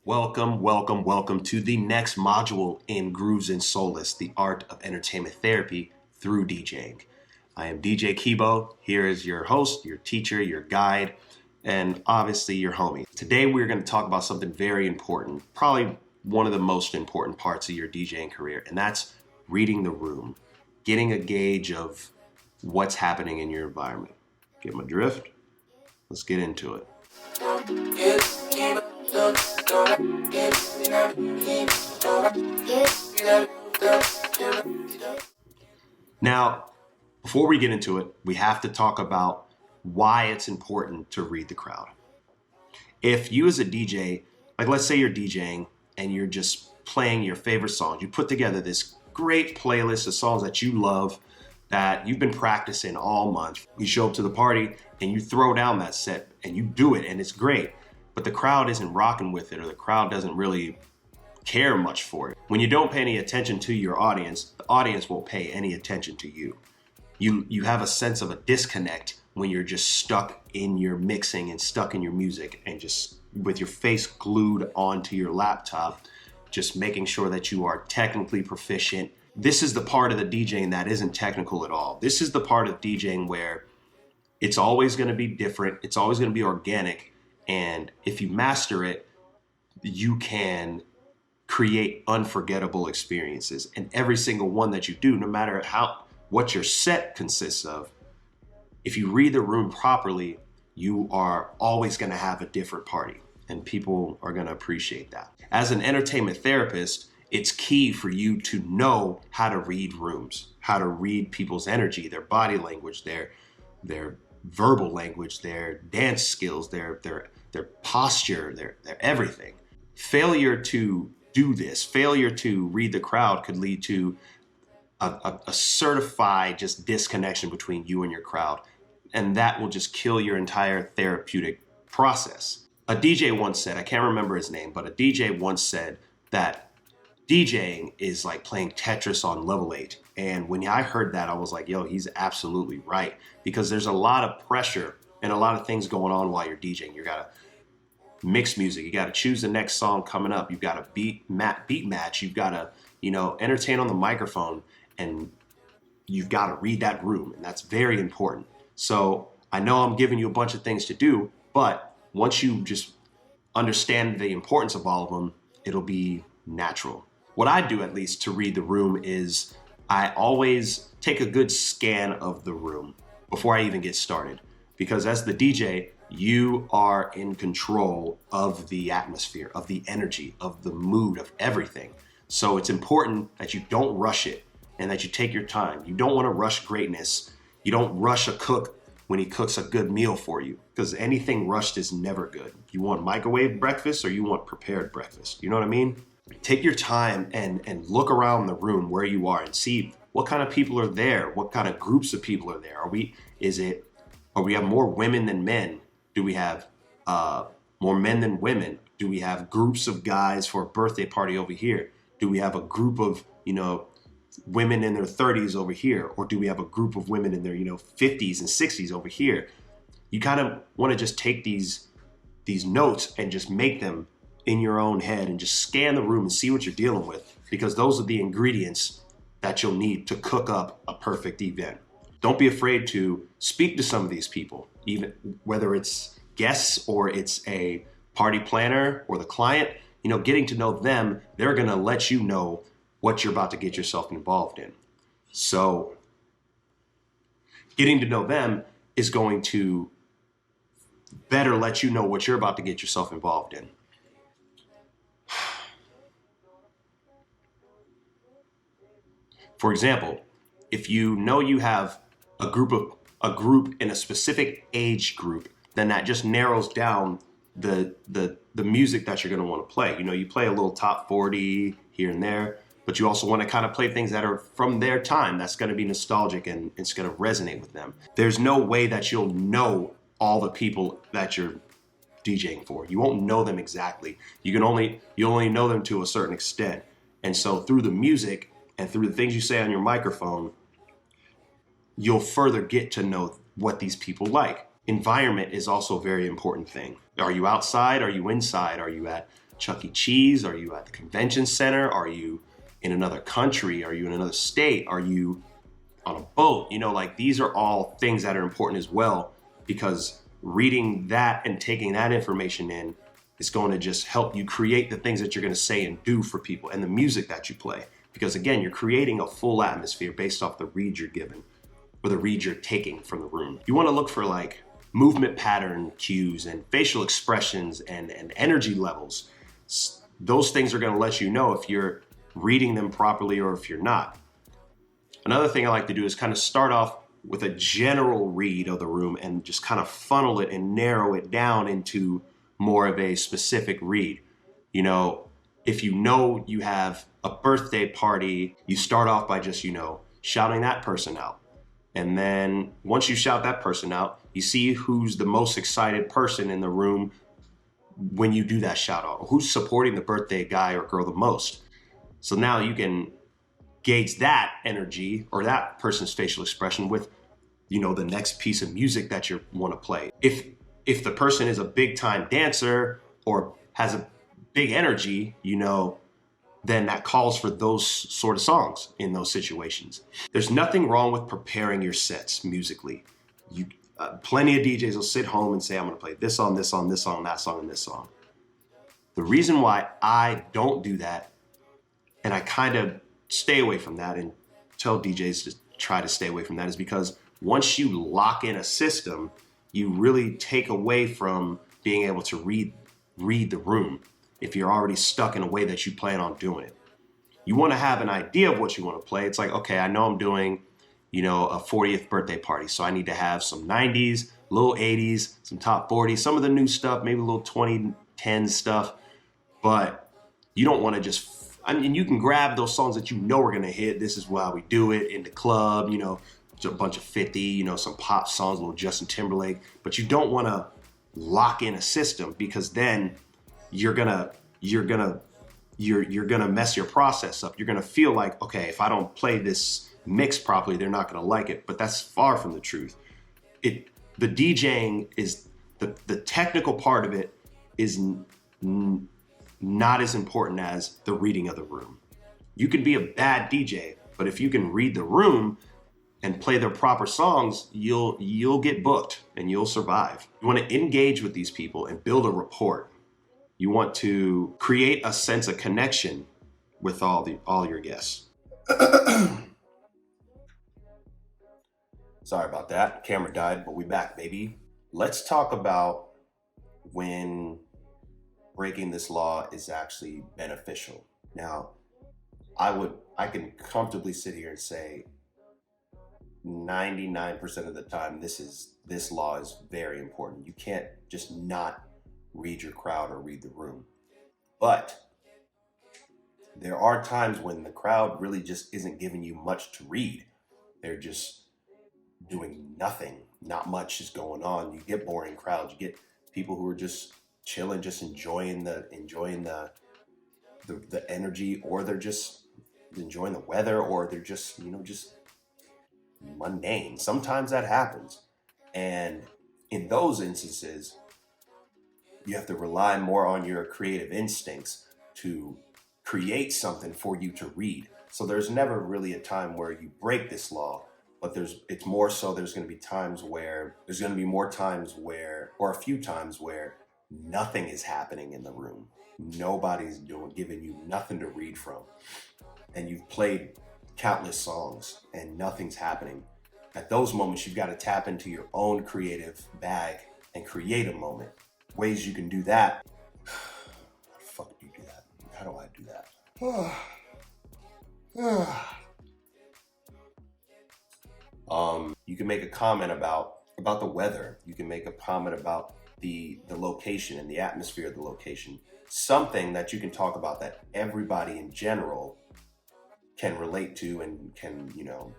Welcome, welcome, welcome to the next module in Grooves and Solace, the art of entertainment therapy through DJing. I am DJ Kibo. Here is your host, your teacher, your guide, and obviously your homie. Today we're going to talk about something very important, probably one of the most important parts of your DJing career, and that's reading the room, getting a gauge of what's happening in your environment. Get my drift? Let's get into it. Now, before we get into it, we have to talk about why it's important to read the crowd. If you as a DJ, like let's say you're DJing and you're just playing your favorite songs, you put together this great playlist of songs that you love, that you've been practicing all month. You show up to the party and you throw down that set and you do it and it's great, but the crowd isn't rocking with it, or the crowd doesn't really care much for it. When you don't pay any attention to your audience, the audience won't pay any attention to you. You have a sense of a disconnect when you're just stuck in your mixing and stuck in your music and just with your face glued onto your laptop, just making sure that you are technically proficient. This is the part of the DJing that isn't technical at all. This is the part of DJing where it's always going to be different. It's always going to be organic. And if you master it, you can create unforgettable experiences. And every single one that you do, no matter what your set consists of, if you read the room properly, you are always going to have a different party. And people are going to appreciate that. As an entertainment therapist, it's key for you to know how to read rooms, how to read people's energy, their body language, their verbal language, their dance skills, their posture, their everything. Failure to do this, failure to read the crowd could lead to a certified just disconnection between you and your crowd. And that will just kill your entire therapeutic process. A DJ once said, I can't remember his name, but a DJ once said that DJing is like playing Tetris on level 8. And when I heard that, I was like, yo, he's absolutely right. Because there's a lot of pressure and a lot of things going on while you're DJing. You got to mix music. You got to choose the next song coming up. You've got to beat match. You've got to, entertain on the microphone, and you've got to read that room. And that's very important. So I know I'm giving you a bunch of things to do, but once you just understand the importance of all of them, it'll be natural. What I do, at least, to read the room is I always take a good scan of the room before I even get started. Because as the DJ, you are in control of the atmosphere, of the energy, of the mood, of everything. So it's important that you don't rush it and that you take your time. You don't want to rush greatness. You don't rush a cook when he cooks a good meal for you, because anything rushed is never good. You want microwave breakfast or you want prepared breakfast? You know what I mean? Take your time and look around the room where you are and see what kind of people are there. What kind of groups of people are there? Are we have more women than men? Do we have more men than women? Do we have groups of guys for a birthday party over here? Do we have a group of, women in their 30s over here? Or do we have a group of women in their, 50s and 60s over here? You kind of want to just take these notes and just make them in your own head and just scan the room and see what you're dealing with, because those are the ingredients that you'll need to cook up a perfect event. Don't be afraid to speak to some of these people, even whether it's guests or it's a party planner or the client. Getting to know them, they're going to let you know what you're about to get yourself involved in. So getting to know them is going to better let you know what you're about to get yourself involved in. For example, if you know you have a group in a specific age group, then that just narrows down the music that you're going to want to play. You play a little top 40 here and there, but you also want to kind of play things that are from their time. That's going to be nostalgic and it's going to resonate with them. There's no way that you'll know all the people that you're DJing for. You won't know them exactly. You only know them to a certain extent. And so through the music and through the things you say on your microphone, you'll further get to know what these people like. Environment is also a very important thing. Are you outside? Are you inside? Are you at Chuck E. Cheese? Are you at the convention center? Are you in another country? Are you in another state? Are you on a boat? You know, like these are all things that are important as well, because reading that and taking that information in is going to just help you create the things that you're going to say and do for people, and the music that you play. Because again, you're creating a full atmosphere based off the read you're given or the read you're taking from the room. You want to look for like movement pattern cues and facial expressions and energy levels. Those things are going to let you know if you're reading them properly or if you're not. Another thing I like to do is kind of start off with a general read of the room and just kind of funnel it and narrow it down into more of a specific read. You know, if you know you have a birthday party, you start off by just, you know, shouting that person out. And then once you shout that person out, you see who's the most excited person in the room when you do that shout out, who's supporting the birthday guy or girl the most. So now you can gauge that energy or that person's facial expression with, you know, the next piece of music that you want to play. If the person is a big time dancer or has a big energy, you know, then that calls for those sort of songs in those situations. There's nothing wrong with preparing your sets musically. Plenty of DJs will sit home and say, I'm gonna play this song, this song, this song, that song, and this song. The reason why I don't do that, and I kind of stay away from that and tell DJs to try to stay away from that, is because once you lock in a system, you really take away from being able to read the room if you're already stuck in a way that you plan on doing it. You want to have an idea of what you want to play. It's like, okay, I know I'm doing, you know, a 40th birthday party, so I need to have some 90s, little 80s, some top 40s, some of the new stuff, maybe a little 2010 stuff, but you don't want to just, I mean, you can grab those songs that you know are going to hit. This is why we do it in the club, you know, a bunch of 50, you know, some pop songs, a little Justin Timberlake, but you don't want to lock in a system, because then you're gonna mess your process up. You're gonna feel like, okay, if I don't play this mix properly, they're not gonna like it. But that's far from the truth. The DJing is the technical part of it is not as important as the reading of the room. You can be a bad DJ, but if you can read the room and play their proper songs, you'll get booked and you'll survive. You want to engage with these people and build a rapport. You want to create a sense of connection with all your guests. Sorry about that. Camera died, but we back, baby. Let's talk about when breaking this law is actually beneficial. Now, I can comfortably sit here and say 99% of the time this law is very important. You can't just not read your crowd or read the room. But there are times when the crowd really just isn't giving you much to read. They're just doing nothing. Not much is going on. You get boring crowds. You get people who are just chilling, just enjoying the energy, or they're just enjoying the weather, or they're just, you know, just mundane. Sometimes that happens. And in those instances, you have to rely more on your creative instincts to create something for you to read. So there's never really a time where you break this law, but it's more so there's going to be more times where, or a few times where nothing is happening in the room. Nobody's giving you nothing to read from. And you've played countless songs and nothing's happening. At those moments, you've got to tap into your own creative bag and create a moment. Ways you can do that. How the fuck do you do that? How do I do that? You can make a comment about the weather. You can make a comment about the location and the atmosphere of the location. Something that you can talk about that everybody in general can relate to and can, you know,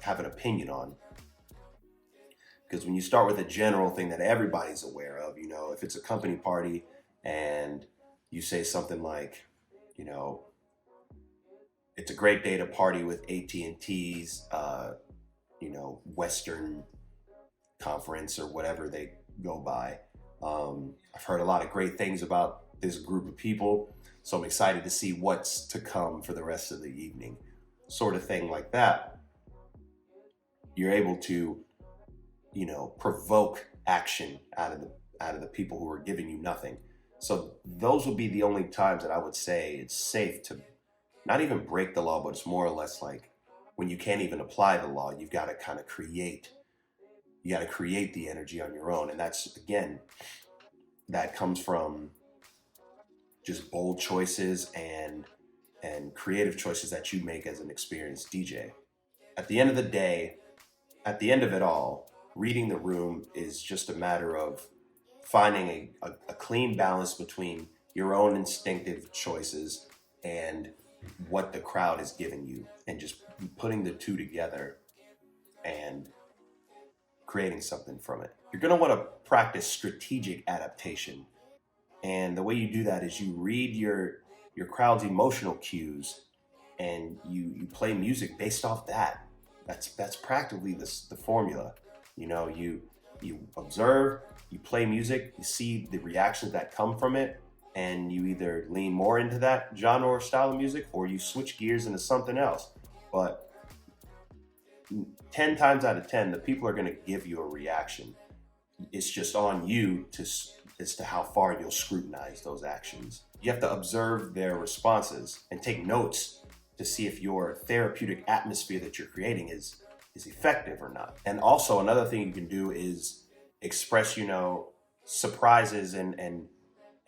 have an opinion on. Because when you start with a general thing that everybody's aware of, you know, if it's a company party and you say something like, you know, it's a great day to party with AT&T's, you know, Western Conference or whatever they go by. I've heard a lot of great things about this group of people, so I'm excited to see what's to come for the rest of the evening, sort of thing like that. You're able to, provoke action out of the people who are giving you nothing. So those would be the only times that I would say it's safe to not even break the law, but it's more or less like when you can't even apply the law, you've got to kind of create. You got to create the energy on your own, and that's, again, that comes from just bold choices and creative choices that you make as an experienced DJ. At the end of the day, at the end of it all, reading the room is just a matter of finding a clean balance between your own instinctive choices and what the crowd is giving you, and just putting the two together and creating something from it. You're going to want to practice strategic adaptation. And the way you do that is you read your crowd's emotional cues, and you play music based off that. That's practically the formula. You observe, you play music, you see the reactions that come from it, and you either lean more into that genre or style of music, or you switch gears into something else. But 10 times out of 10, the people are going to give you a reaction. It's just on you as to how far you'll scrutinize those actions. You have to observe their responses and take notes to see if your therapeutic atmosphere that you're creating is effective or not. And also another thing you can do is express, surprises and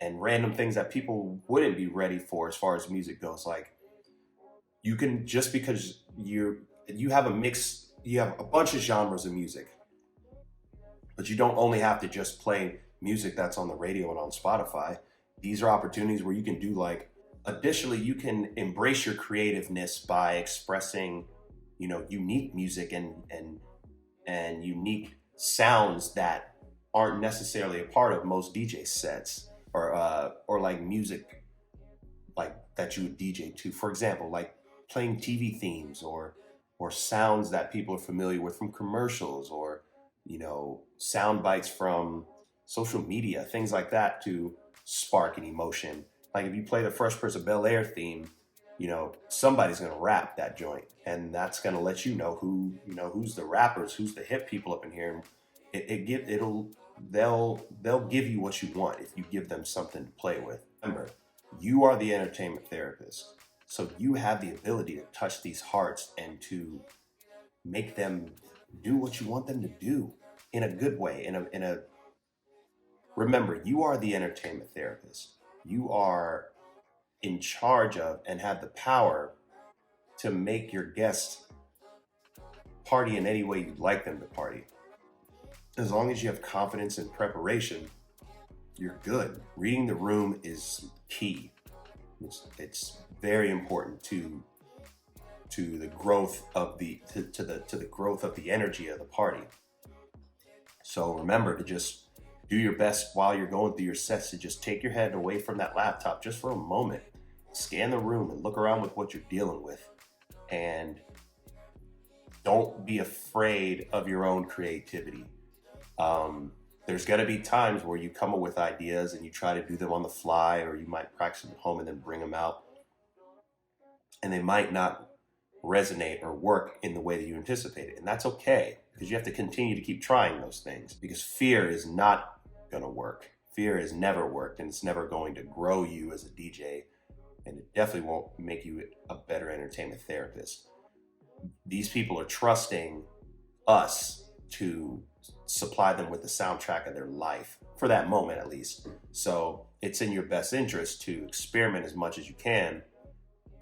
random things that people wouldn't be ready for as far as music goes. Like, you can, just because you have a bunch of genres of music, but you don't only have to just play music that's on the radio and on Spotify. These are opportunities where you can do, additionally, you can embrace your creativeness by expressing, unique music and unique sounds that aren't necessarily a part of most DJ sets, or like music like that you would DJ to. For example, like playing TV themes or sounds that people are familiar with from commercials, or sound bites from social media, things like that, to spark an emotion. Like if you play the Fresh Prince of Bel-Air theme, somebody's gonna rap that joint, and that's gonna let you know who's the rappers, who's the hip people up in here. They'll give you what you want if you give them something to play with. Remember, you are the entertainment therapist, so you have the ability to touch these hearts and to make them do what you want them to do in a good way. Remember, you are the entertainment therapist. You are in charge of and have the power to make your guests party in any way you'd like them to party. As long as you have confidence and preparation, you're good. Reading the room is key. It's very important to the growth of the growth of the energy of the party. So remember to just do your best while you're going through your sets to just take your head away from that laptop just for a moment. Scan the room and look around with what you're dealing with. And don't be afraid of your own creativity. There's going to be times where you come up with ideas and you try to do them on the fly, or you might practice them at home and then bring them out, and they might not resonate or work in the way that you anticipated. And that's okay, because you have to continue to keep trying those things, because fear is not going to work. Fear has never worked, and it's never going to grow you as a DJ, and it definitely won't make you a better entertainment therapist. These people are trusting us to supply them with the soundtrack of their life, for that moment at least. So it's in your best interest to experiment as much as you can,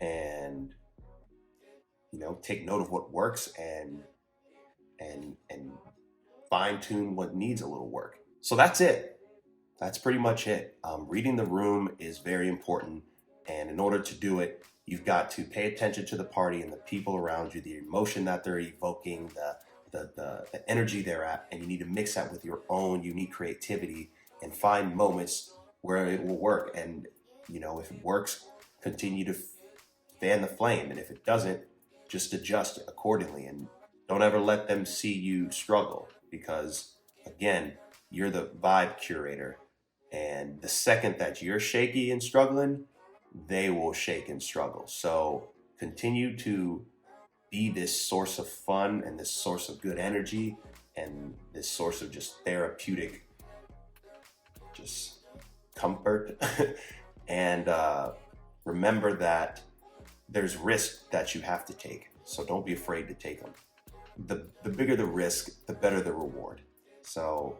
and take note of what works and fine tune what needs a little work. So that's it. That's pretty much it. Reading the room is very important, and in order to do it, you've got to pay attention to the party and the people around you, the emotion that they're evoking, the energy they're at, and you need to mix that with your own unique creativity and find moments where it will work. And if it works, continue to fan the flame, and if it doesn't, just adjust accordingly. And don't ever let them see you struggle, because again, you're the vibe curator, And the second that you're shaky and struggling, they will shake and struggle. So continue to be this source of fun and this source of good energy and this source of just therapeutic, just comfort. And remember that there's risks that you have to take. So don't be afraid to take them. The bigger the risk, the better the reward. So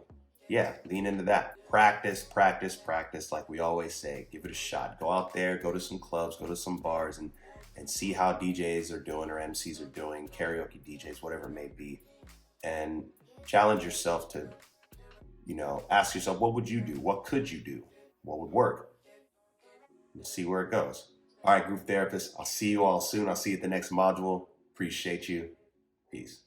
yeah, lean into that. Practice, practice, practice. Like we always say, give it a shot. Go out there, go to some clubs, go to some bars, and see how DJs are doing or MCs are doing, karaoke DJs, whatever it may be. And challenge yourself to, ask yourself, what would you do? What could you do? What would work? And see where it goes. All right, group therapists, I'll see you all soon. I'll see you at the next module. Appreciate you. Peace.